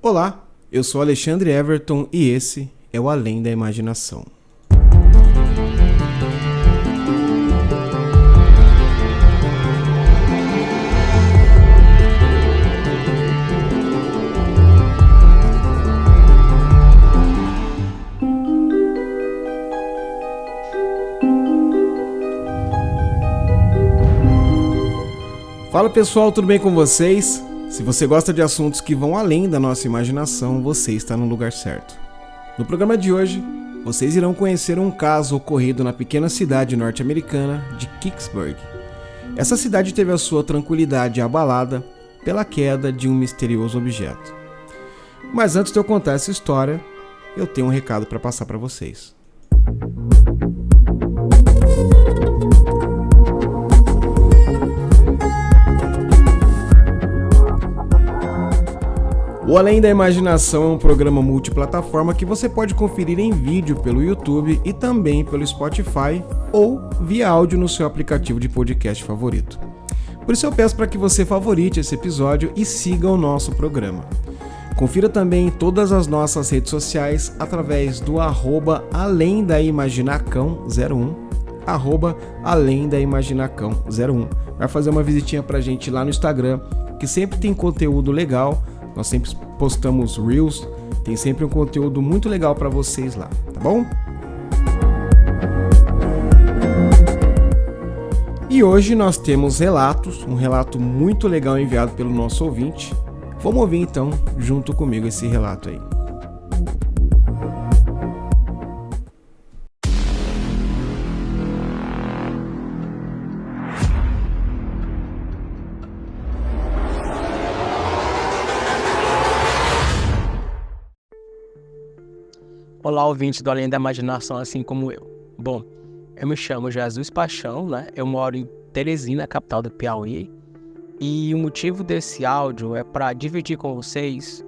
Olá, eu sou Alexandre Everton e esse é o Além da Imaginação. Fala pessoal, tudo bem com vocês? Se você gosta de assuntos que vão além da nossa imaginação, você está no lugar certo. No programa de hoje, vocês irão conhecer um caso ocorrido na pequena cidade norte-americana de Kicksburg. Essa cidade teve a sua tranquilidade abalada pela queda de um misterioso objeto. Mas antes de eu contar essa história, eu tenho um recado para passar para vocês. O Além da Imaginação é um programa multiplataforma que você pode conferir em vídeo pelo YouTube e também pelo Spotify ou via áudio no seu aplicativo de podcast favorito. Por isso eu peço para que você favorite esse episódio e siga o nosso programa. Confira também todas as nossas redes sociais através do @AlemDaImaginacão01, @AlemDaImaginacão01. Vai fazer uma visitinha pra gente lá no Instagram, que sempre tem conteúdo legal. Nós sempre postamos Reels, tem sempre um conteúdo muito legal para vocês lá, tá bom? E hoje nós temos um relato muito legal enviado pelo nosso ouvinte. Vamos ouvir então, junto comigo, esse relato aí. Olá, ouvintes do Além da Imaginação, assim como eu. Bom, eu me chamo Jesus Paixão, né? Eu moro em Teresina, capital do Piauí. E o motivo desse áudio é para dividir com vocês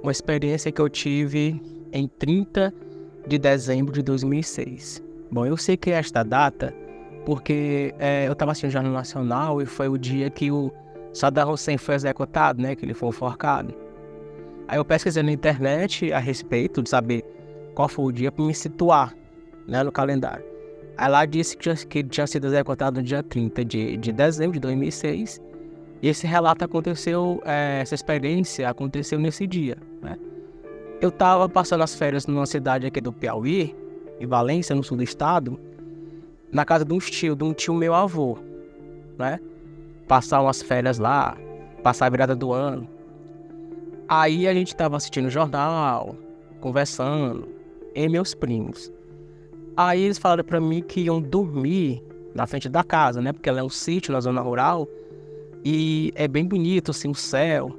uma experiência que eu tive em 30 de dezembro de 2006. Bom, eu sei que é esta data porque eu estava assistindo o Jornal Nacional e foi o dia que o Saddam Hussein foi executado, né? Que ele foi enforcado. Aí eu pesquisei na internet a respeito de saber qual foi o dia para me situar, né, no calendário. Aí lá disse que ele tinha sido executado no dia 30 de dezembro de 2006. E esse relato aconteceu, essa experiência aconteceu nesse dia, né? Eu estava passando as férias numa cidade aqui do Piauí, em Valência, no sul do estado, na casa de um tio meu avô, né? Passar umas férias lá, passar a virada do ano. Aí a gente estava assistindo o jornal, conversando, e meus primos. Aí eles falaram pra mim que iam dormir na frente da casa, né? Porque ela é um sítio na zona rural e é bem bonito, assim, o céu.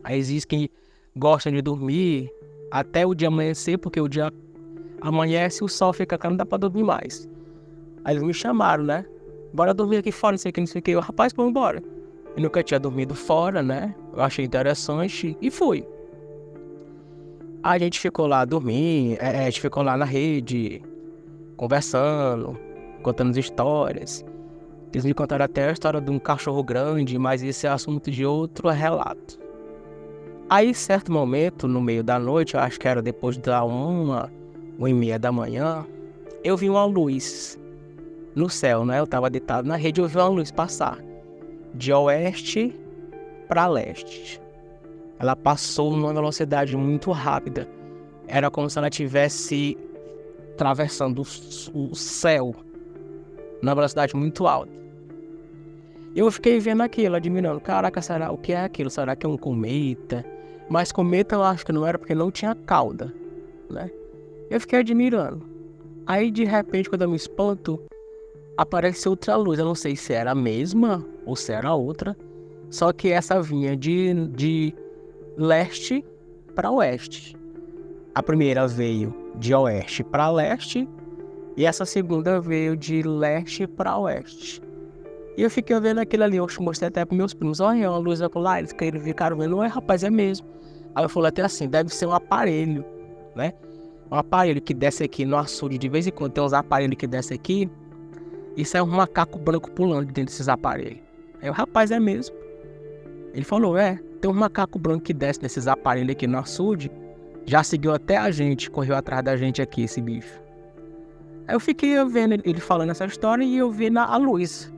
Aí existe quem gosta de dormir até o dia amanhecer, porque o dia amanhece e o sol fica cá, não dá pra dormir mais. Aí eles me chamaram, né? Bora dormir aqui fora, não sei o que. Eu, rapaz, vamos embora. Eu nunca tinha dormido fora, né? Eu achei interessante e fui. A gente ficou lá dormindo, a gente ficou lá na rede, conversando, contando as histórias. Eles me contaram até a história de um cachorro grande, mas esse é assunto de outro relato. Aí, em certo momento, no meio da noite, eu acho que era depois da 1h30 da manhã, eu vi uma luz no céu, né? Eu tava deitado na rede e eu vi uma luz passar de oeste para leste. Ela passou numa velocidade muito rápida. Era como se ela estivesse atravessando o céu numa velocidade muito alta. Eu fiquei vendo aquilo, admirando. Caraca, o que é aquilo? Será que é um cometa? Mas cometa eu acho que não era porque não tinha cauda, né? Eu fiquei admirando. Aí, de repente, quando eu me espanto, aparece outra luz. Eu não sei se era a mesma ou se era outra. Só que essa vinha de leste para oeste. A primeira veio de oeste para leste e essa segunda veio de leste para oeste. E eu fiquei vendo aquilo ali, eu mostrei até para meus primos, olha, uma luz lá, eles ficaram vendo, rapaz, é mesmo. Aí eu falei até assim, deve ser um aparelho, né? Um aparelho que desce aqui no açude, de vez em quando tem uns aparelhos que desce aqui e sai um macaco branco pulando dentro desses aparelhos. Aí o rapaz, é mesmo. Ele falou, tem um macaco branco que desce nesses aparelhos aqui no açude, já seguiu até a gente, correu atrás da gente aqui, esse bicho. Aí eu fiquei vendo ele falando essa história e eu vi a luz.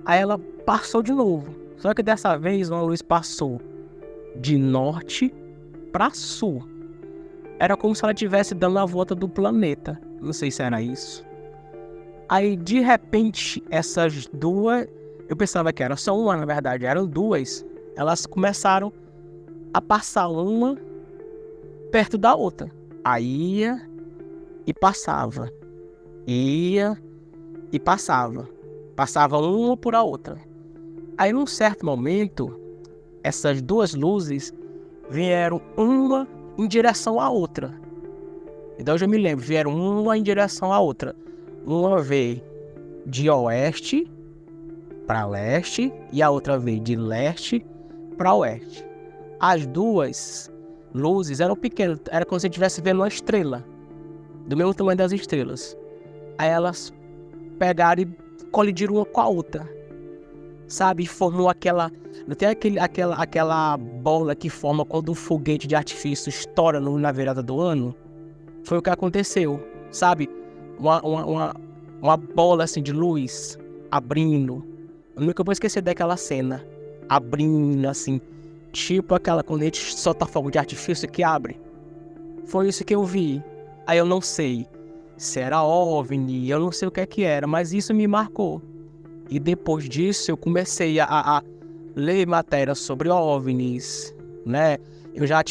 Aí ela passou de novo, só que dessa vez uma luz passou de norte para sul. Era como se ela estivesse dando a volta do planeta, não sei se era isso. Aí de repente essas duas, eu pensava que era só uma, na verdade eram duas, elas começaram a passar uma perto da outra. Aí ia e passava. Ia e passava. Passava uma por a outra. Aí num certo momento, essas duas luzes vieram uma em direção à outra. Então eu já me lembro, vieram uma em direção à outra. Uma veio de oeste para leste e a outra veio de leste para oeste. As duas luzes eram pequenas, era como se você estivesse vendo uma estrela, do mesmo tamanho das estrelas. Aí elas pegaram e colidiram uma com a outra, sabe? E formou aquela... Não tem aquela bola que forma quando um foguete de artifício estoura na virada do ano? Foi o que aconteceu, sabe? Uma bola assim de luz abrindo. Eu nunca vou esquecer daquela cena. Abrindo assim, tipo aquela quando a gente solta fogo de artifício que abre. Foi isso que eu vi. Aí eu não sei se era OVNI, eu não sei o que era, mas isso me marcou. E depois disso eu comecei a ler matérias sobre OVNIs, né? Eu já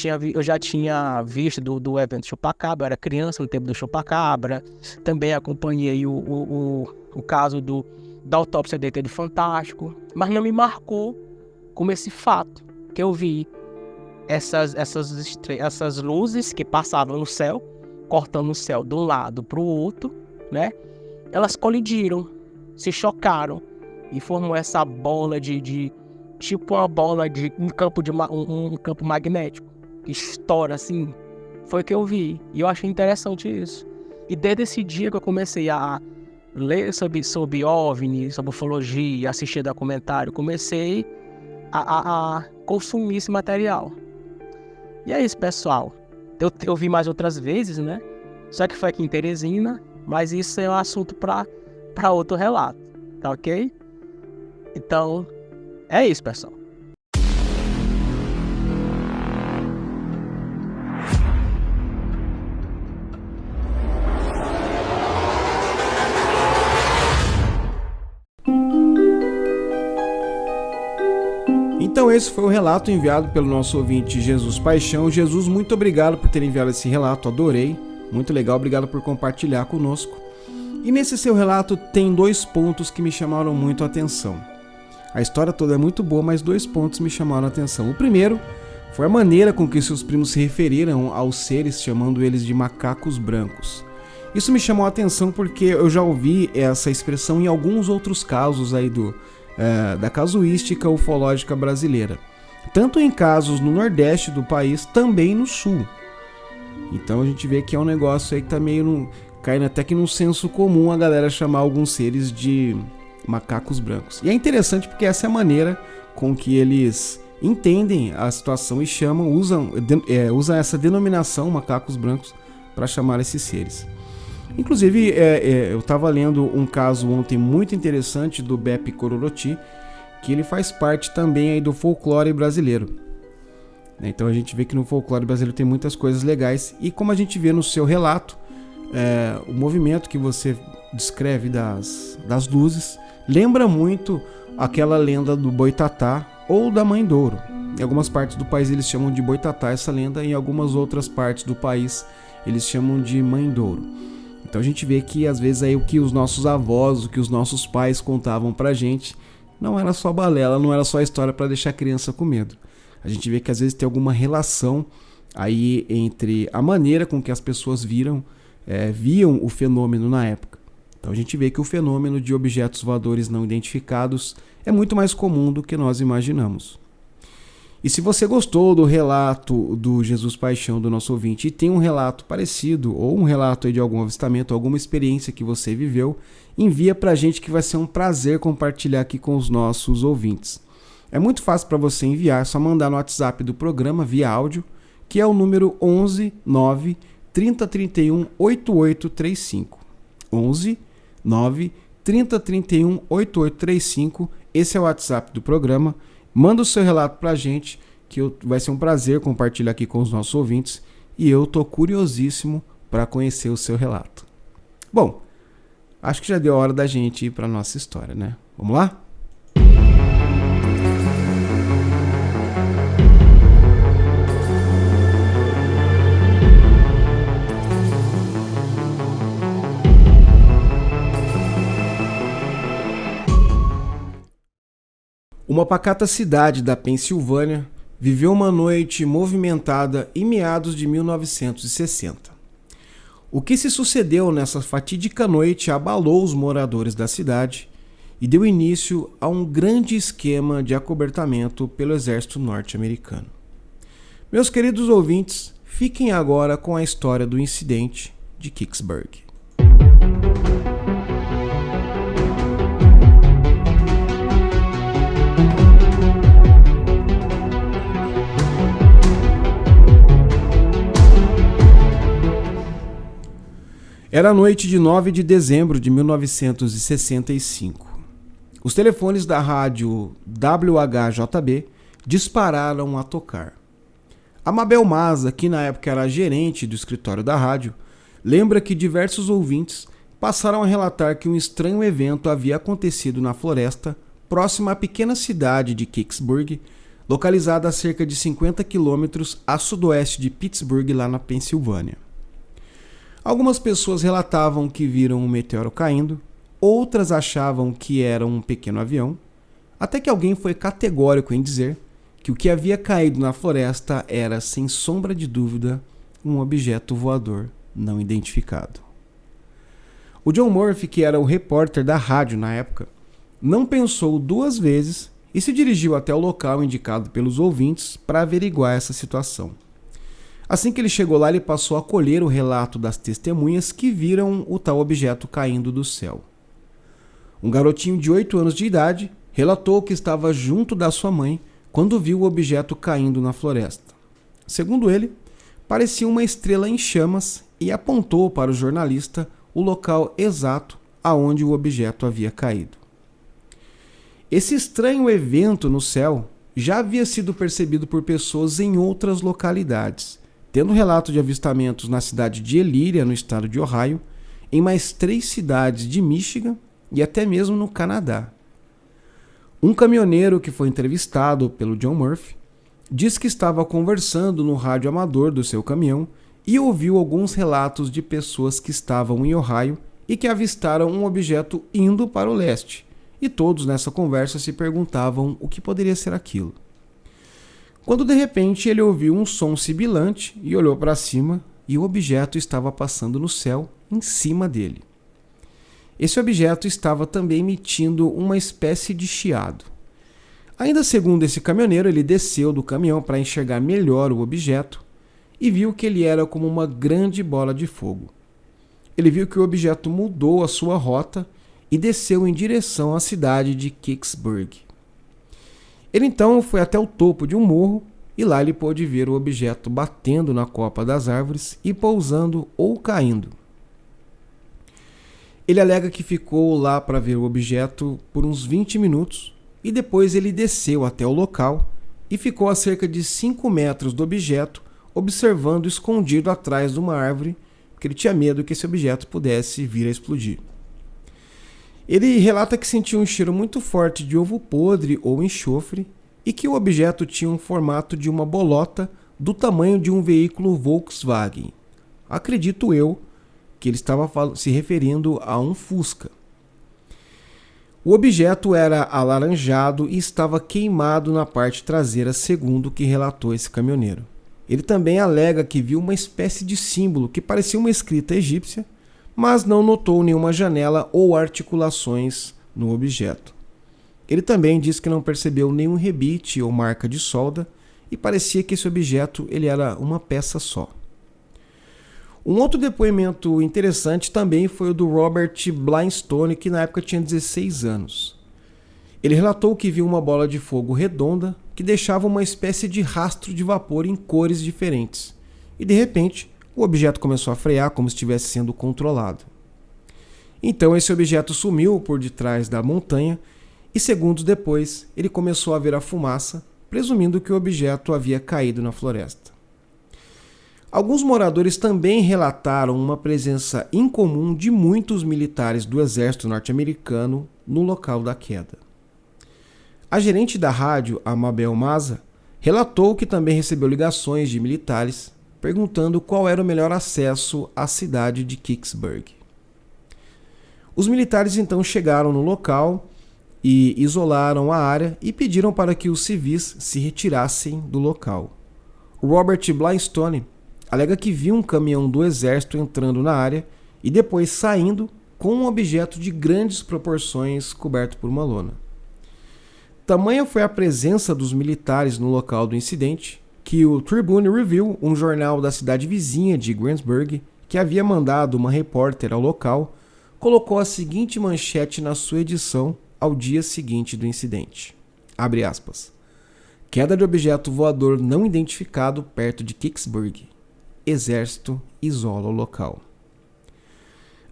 tinha visto do evento Chupacabra, eu era criança no tempo do Chupacabra. Também acompanhei o caso da autópsia dele do Fantástico. Mas não me marcou como esse fato que eu vi. Essas luzes que passavam no céu, cortando o céu de um lado para o outro, né? Elas colidiram, se chocaram e formou essa bola de tipo uma bola de um campo magnético que estoura assim. Foi o que eu vi e eu achei interessante isso. E desde esse dia que eu comecei a ler sobre OVNI, sobre ufologia, assistir documentário, comecei a consumir esse material. E é isso, pessoal. Eu vi mais outras vezes, né? Só que foi aqui em Teresina, mas isso é um assunto para outro relato, tá ok? Então, é isso, pessoal. Então esse foi o relato enviado pelo nosso ouvinte Jesus Paixão. Jesus, muito obrigado por ter enviado esse relato, adorei, muito legal, obrigado por compartilhar conosco. E nesse seu relato tem 2 pontos que me chamaram muito a atenção. A história toda é muito boa, mas 2 pontos me chamaram a atenção. O primeiro foi a maneira com que seus primos se referiram aos seres, chamando eles de macacos brancos. Isso me chamou a atenção porque eu já ouvi essa expressão em alguns outros casos aí da casuística ufológica brasileira. Tanto em casos no Nordeste do país, também no Sul. Então a gente vê que é um negócio aí que tá meio caindo até que num senso comum a galera chamar alguns seres de macacos brancos. E é interessante porque essa é a maneira com que eles entendem a situação e usam essa denominação macacos brancos para chamar esses seres. Inclusive, eu estava lendo um caso ontem muito interessante do Beppe Cororoti, que ele faz parte também aí do folclore brasileiro. Então a gente vê que no folclore brasileiro tem muitas coisas legais, e como a gente vê no seu relato, o movimento que você descreve das luzes lembra muito aquela lenda do Boitatá ou da Mãe Douro. Em algumas partes do país eles chamam de Boitatá essa lenda, e em algumas outras partes do país eles chamam de Mãe Douro. Então a gente vê que às vezes aí o que os nossos avós, o que os nossos pais contavam pra gente, não era só balela, não era só história para deixar a criança com medo. A gente vê que às vezes tem alguma relação aí entre a maneira com que as pessoas viam o fenômeno na época. Então a gente vê que o fenômeno de objetos voadores não identificados é muito mais comum do que nós imaginamos. E se você gostou do relato do Jesus Paixão do nosso ouvinte e tem um relato parecido, ou um relato aí de algum avistamento, alguma experiência que você viveu, envia pra gente que vai ser um prazer compartilhar aqui com os nossos ouvintes. É muito fácil para você enviar, é só mandar no WhatsApp do programa via áudio, que é o número 11 9 3031 8835. 11 9 3031 8835. Esse é o WhatsApp do programa. Manda o seu relato pra gente, que vai ser um prazer compartilhar aqui com os nossos ouvintes, e eu tô curiosíssimo para conhecer o seu relato. Bom, acho que já deu a hora da gente ir para nossa história, né? Vamos lá? Uma pacata cidade da Pensilvânia viveu uma noite movimentada em meados de 1960. O que se sucedeu nessa fatídica noite abalou os moradores da cidade e deu início a um grande esquema de acobertamento pelo exército norte-americano. Meus queridos ouvintes, fiquem agora com a história do incidente de Kicksburg. Era a noite de 9 de dezembro de 1965. Os telefones da rádio WHJB dispararam a tocar. A Mabel Maza, que na época era gerente do escritório da rádio, lembra que diversos ouvintes passaram a relatar que um estranho evento havia acontecido na floresta próxima à pequena cidade de Kicksburg, localizada a cerca de 50 quilômetros a sudoeste de Pittsburgh, lá na Pensilvânia. Algumas pessoas relatavam que viram um meteoro caindo, outras achavam que era um pequeno avião, até que alguém foi categórico em dizer que o que havia caído na floresta era, sem sombra de dúvida, um objeto voador não identificado. O John Murphy, que era o repórter da rádio na época, não pensou duas vezes e se dirigiu até o local indicado pelos ouvintes para averiguar essa situação. Assim que ele chegou lá, ele passou a colher o relato das testemunhas que viram o tal objeto caindo do céu. Um garotinho de 8 anos de idade relatou que estava junto da sua mãe quando viu o objeto caindo na floresta. Segundo ele, parecia uma estrela em chamas e apontou para o jornalista o local exato aonde o objeto havia caído. Esse estranho evento no céu já havia sido percebido por pessoas em outras localidades, tendo relato de avistamentos na cidade de Elyria, no estado de Ohio, em mais 3 cidades de Michigan e até mesmo no Canadá. Um caminhoneiro que foi entrevistado pelo John Murphy diz que estava conversando no rádio amador do seu caminhão e ouviu alguns relatos de pessoas que estavam em Ohio e que avistaram um objeto indo para o leste, e todos nessa conversa se perguntavam o que poderia ser aquilo. Quando de repente ele ouviu um som sibilante e olhou para cima, e o objeto estava passando no céu em cima dele. Esse objeto estava também emitindo uma espécie de chiado. Ainda segundo esse caminhoneiro, ele desceu do caminhão para enxergar melhor o objeto e viu que ele era como uma grande bola de fogo. Ele viu que o objeto mudou a sua rota e desceu em direção à cidade de Kicksburg. Ele então foi até o topo de um morro e lá ele pôde ver o objeto batendo na copa das árvores e pousando ou caindo. Ele alega que ficou lá para ver o objeto por uns 20 minutos e depois ele desceu até o local e ficou a cerca de 5 metros do objeto, observando escondido atrás de uma árvore, porque ele tinha medo que esse objeto pudesse vir a explodir. Ele relata que sentiu um cheiro muito forte de ovo podre ou enxofre e que o objeto tinha um formato de uma bolota do tamanho de um veículo Volkswagen. Acredito eu que ele estava se referindo a um Fusca. O objeto era alaranjado e estava queimado na parte traseira, segundo o que relatou esse caminhoneiro. Ele também alega que viu uma espécie de símbolo que parecia uma escrita egípcia, mas não notou nenhuma janela ou articulações no objeto. Ele também diz que não percebeu nenhum rebite ou marca de solda e parecia que esse objeto ele era uma peça só. Um outro depoimento interessante também foi o do Robert Blindstone, que na época tinha 16 anos. Ele relatou que viu uma bola de fogo redonda que deixava uma espécie de rastro de vapor em cores diferentes. E de repente, o objeto começou a frear como se estivesse sendo controlado. Então esse objeto sumiu por detrás da montanha e segundos depois ele começou a ver a fumaça, presumindo que o objeto havia caído na floresta. Alguns moradores também relataram uma presença incomum de muitos militares do exército norte-americano no local da queda. A gerente da rádio, a Mabel Maza, relatou que também recebeu ligações de militares perguntando qual era o melhor acesso à cidade de Kingsburg. Os militares então chegaram no local e isolaram a área e pediram para que os civis se retirassem do local. Robert Blystone alega que viu um caminhão do exército entrando na área e depois saindo com um objeto de grandes proporções coberto por uma lona. Tamanha foi a presença dos militares no local do incidente que o Tribune Review, um jornal da cidade vizinha de Greensburg, que havia mandado uma repórter ao local, colocou a seguinte manchete na sua edição ao dia seguinte do incidente. Abre aspas. Queda de objeto voador não identificado perto de Kingsburg. Exército isola o local.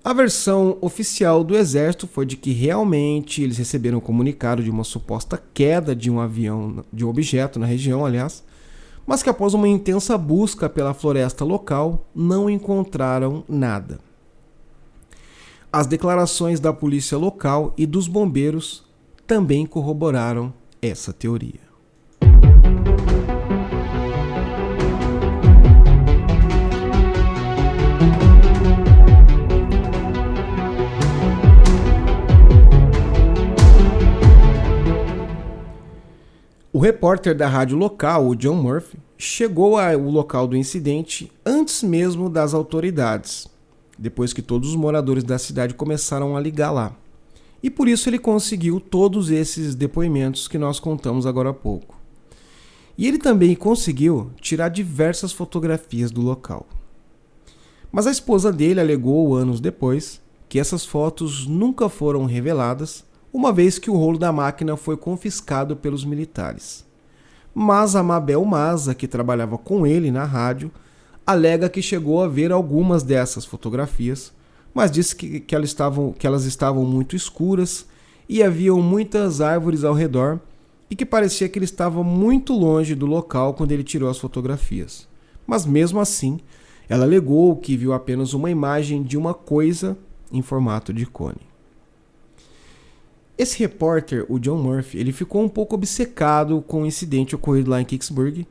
A versão oficial do exército foi de que realmente eles receberam um comunicado de uma suposta queda de um avião, de um objeto na região, aliás, mas que após uma intensa busca pela floresta local, não encontraram nada. As declarações da polícia local e dos bombeiros também corroboraram essa teoria. O repórter da rádio local, o John Murphy, chegou ao local do incidente antes mesmo das autoridades, depois que todos os moradores da cidade começaram a ligar lá. E por isso ele conseguiu todos esses depoimentos que nós contamos agora há pouco. E ele também conseguiu tirar diversas fotografias do local. Mas a esposa dele alegou anos depois que essas fotos nunca foram reveladas, uma vez que o rolo da máquina foi confiscado pelos militares. Mas a Mabel Maza, que trabalhava com ele na rádio, alega que chegou a ver algumas dessas fotografias, mas disse que elas estavam muito escuras e haviam muitas árvores ao redor e que parecia que ele estava muito longe do local quando ele tirou as fotografias. Mas mesmo assim, ela alegou que viu apenas uma imagem de uma coisa em formato de cone. Esse repórter, o John Murphy, ele ficou um pouco obcecado com o incidente ocorrido lá em Kingsburg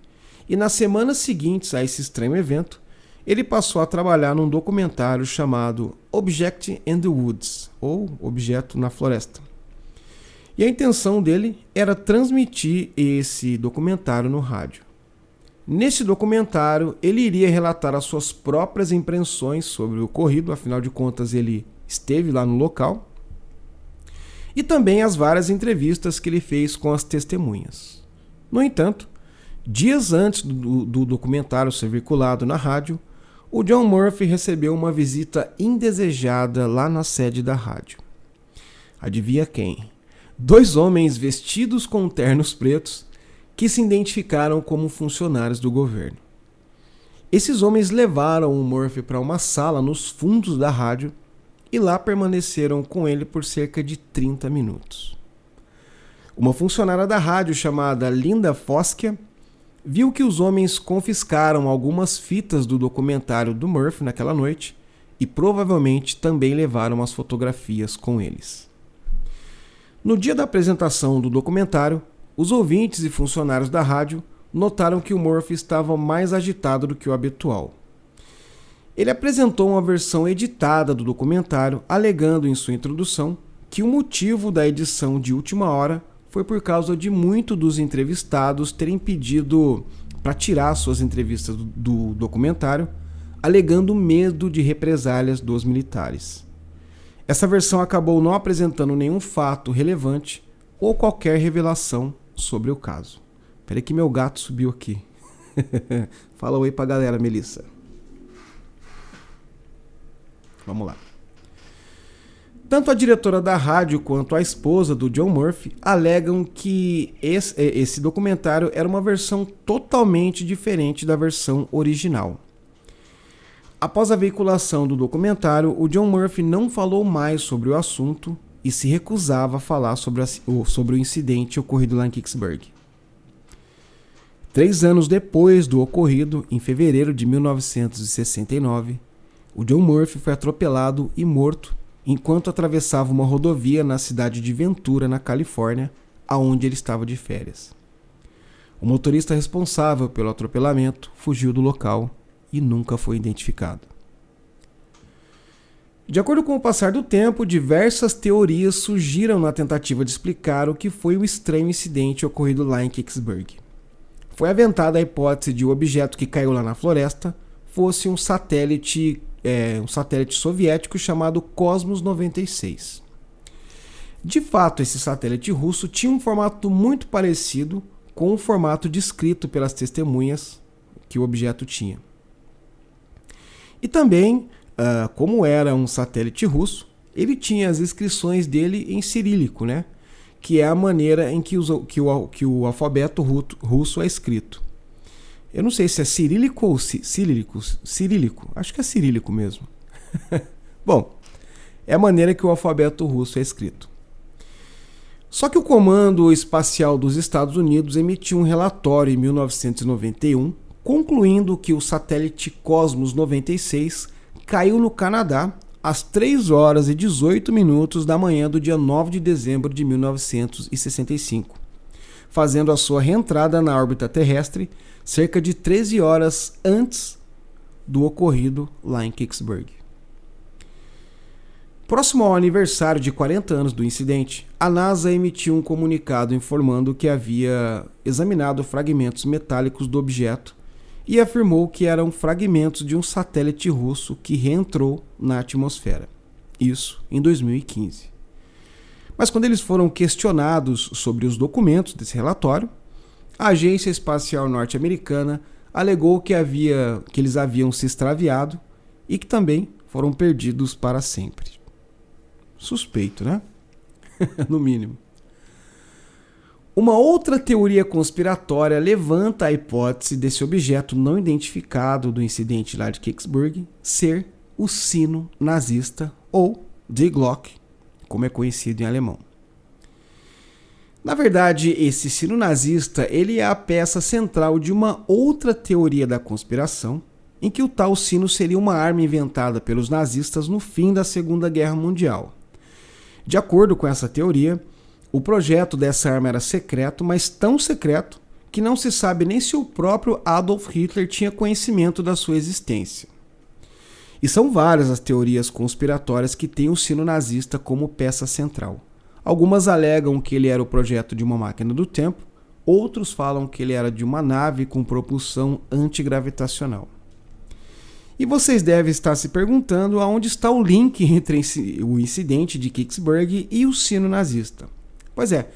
e nas semanas seguintes a esse estranho evento, ele passou a trabalhar num documentário chamado Object in the Woods, ou Objeto na Floresta. E a intenção dele era transmitir esse documentário no rádio. Nesse documentário, ele iria relatar as suas próprias impressões sobre o ocorrido, afinal de contas ele esteve lá no local, e também as várias entrevistas que ele fez com as testemunhas. No entanto, dias antes do documentário ser veiculado na rádio, o John Murphy recebeu uma visita indesejada lá na sede da rádio. Adivinha quem? 2 homens vestidos com ternos pretos que se identificaram como funcionários do governo. Esses homens levaram o Murphy para uma sala nos fundos da rádio e lá permaneceram com ele por cerca de 30 minutos. Uma funcionária da rádio chamada Linda Foskia viu que os homens confiscaram algumas fitas do documentário do Murphy naquela noite e provavelmente também levaram as fotografias com eles. No dia da apresentação do documentário, os ouvintes e funcionários da rádio notaram que o Murphy estava mais agitado do que o habitual. Ele apresentou uma versão editada do documentário, alegando em sua introdução que o motivo da edição de última hora foi por causa de muitos dos entrevistados terem pedido para tirar suas entrevistas do documentário, alegando medo de represálias dos militares. Essa versão acabou não apresentando nenhum fato relevante ou qualquer revelação sobre o caso. Peraí que meu gato subiu aqui. Fala oi pra galera, Melissa. Vamos lá. Tanto a diretora da rádio quanto a esposa do John Murphy alegam que esse documentário era uma versão totalmente diferente da versão original. Após a veiculação do documentário, o John Murphy não falou mais sobre o assunto e se recusava a falar sobre o incidente ocorrido lá em Kingsburg. 3 anos depois do ocorrido, em fevereiro de 1969, o John Murphy foi atropelado e morto enquanto atravessava uma rodovia na cidade de Ventura, na Califórnia, aonde ele estava de férias. O motorista responsável pelo atropelamento fugiu do local e nunca foi identificado. De acordo com o passar do tempo, diversas teorias surgiram na tentativa de explicar o que foi o estranho incidente ocorrido lá em Kingsburg. Foi aventada a hipótese de o objeto que caiu lá na floresta fosse um satélite soviético chamado Cosmos 96. De fato, esse satélite russo tinha um formato muito parecido com o formato descrito pelas testemunhas que o objeto tinha. E também, como era um satélite russo, ele tinha as inscrições dele em cirílico, né? Que é a maneira em que o alfabeto russo é escrito. Eu não sei se é cirílico ou cirílico. Acho que é cirílico mesmo. Bom, é a maneira que o alfabeto russo é escrito. Só que o Comando Espacial dos Estados Unidos emitiu um relatório em 1991, concluindo que o satélite Cosmos 96 caiu no Canadá às 3 horas e 18 minutos da manhã do dia 9 de dezembro de 1965, fazendo a sua reentrada na órbita terrestre cerca de 13 horas antes do ocorrido lá em Kingsburg. Próximo ao aniversário de 40 anos do incidente, a NASA emitiu um comunicado informando que havia examinado fragmentos metálicos do objeto e afirmou que eram fragmentos de um satélite russo que reentrou na atmosfera. Isso em 2015. Mas quando eles foram questionados sobre os documentos desse relatório, a Agência Espacial Norte-Americana alegou que eles haviam se extraviado e que também foram perdidos para sempre. Suspeito, né? No mínimo. Uma outra teoria conspiratória levanta a hipótese desse objeto não identificado do incidente lá de Kingsburg ser o sino nazista, ou Die Glocke, como é conhecido em alemão. Na verdade, esse sino nazista ele é a peça central de uma outra teoria da conspiração, em que o tal sino seria uma arma inventada pelos nazistas no fim da Segunda Guerra Mundial. De acordo com essa teoria, o projeto dessa arma era secreto, mas tão secreto que não se sabe nem se o próprio Adolf Hitler tinha conhecimento da sua existência. E são várias as teorias conspiratórias que têm o sino nazista como peça central. Algumas alegam que ele era o projeto de uma máquina do tempo, outros falam que ele era de uma nave com propulsão antigravitacional. E vocês devem estar se perguntando aonde está o link entre o incidente de Kingsburg e o sino nazista. Pois é,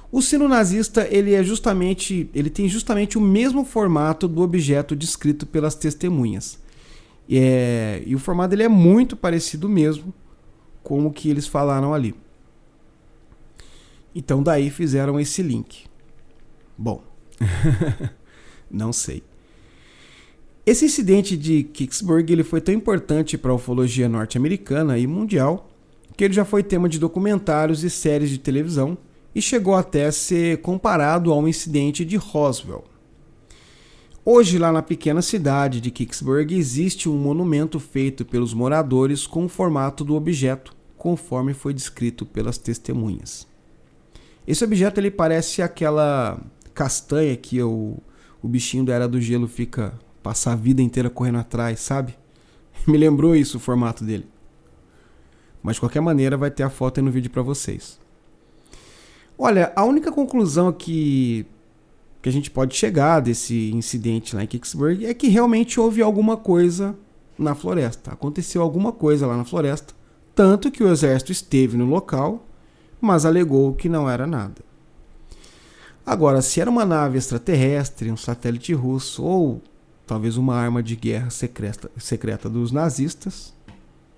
o sino nazista ele tem justamente o mesmo formato do objeto descrito pelas testemunhas. E o formato dele é muito parecido mesmo com o que eles falaram ali. Então daí fizeram esse link. Bom, não sei. Esse incidente de Kingsburg ele foi tão importante para a ufologia norte-americana e mundial que ele já foi tema de documentários e séries de televisão e chegou até a ser comparado ao incidente de Roswell. Hoje, lá na pequena cidade de Kingsburg, existe um monumento feito pelos moradores com o formato do objeto, conforme foi descrito pelas testemunhas. Esse objeto ele parece aquela castanha que o bichinho da Era do Gelo passa a vida inteira correndo atrás, sabe? Me lembrou isso o formato dele. Mas de qualquer maneira vai ter a foto aí no vídeo para vocês. Olha, a única conclusão que a gente pode chegar desse incidente lá em Kingsburg é que realmente houve alguma coisa na floresta. Aconteceu alguma coisa lá na floresta, tanto que o exército esteve no local, mas alegou que não era nada. Agora, se era uma nave extraterrestre, um satélite russo ou talvez uma arma de guerra secreta dos nazistas,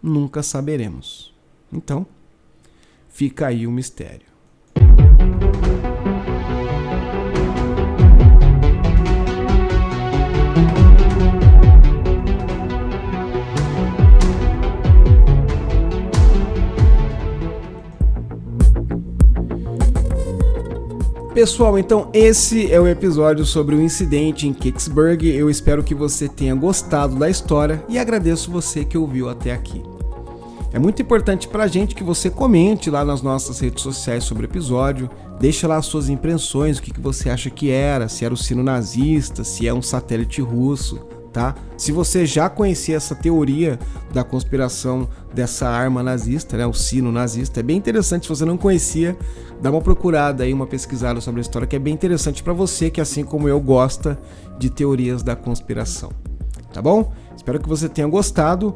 nunca saberemos. Então, fica aí o mistério. Pessoal, então esse é o episódio sobre o incidente em Kecksburg. Eu espero que você tenha gostado da história e agradeço você que ouviu até aqui. É muito importante pra gente que você comente lá nas nossas redes sociais sobre o episódio, deixa lá as suas impressões, o que você acha que era, se era o sino nazista, se é um satélite russo, tá? Se você já conhecia essa teoria da conspiração dessa arma nazista, né, o sino nazista, é bem interessante. Se você não conhecia, dá uma procurada aí, uma pesquisada sobre a história, que é bem interessante para você que, assim como eu, gosta de teorias da conspiração, tá bom? Espero que você tenha gostado.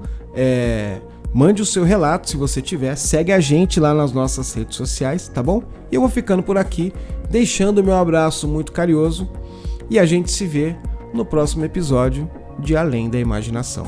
Mande o seu relato se você tiver, segue a gente lá nas nossas redes sociais, tá bom? E eu vou ficando por aqui, deixando o meu abraço muito carinhoso e a gente se vê no próximo episódio de Além da Imaginação.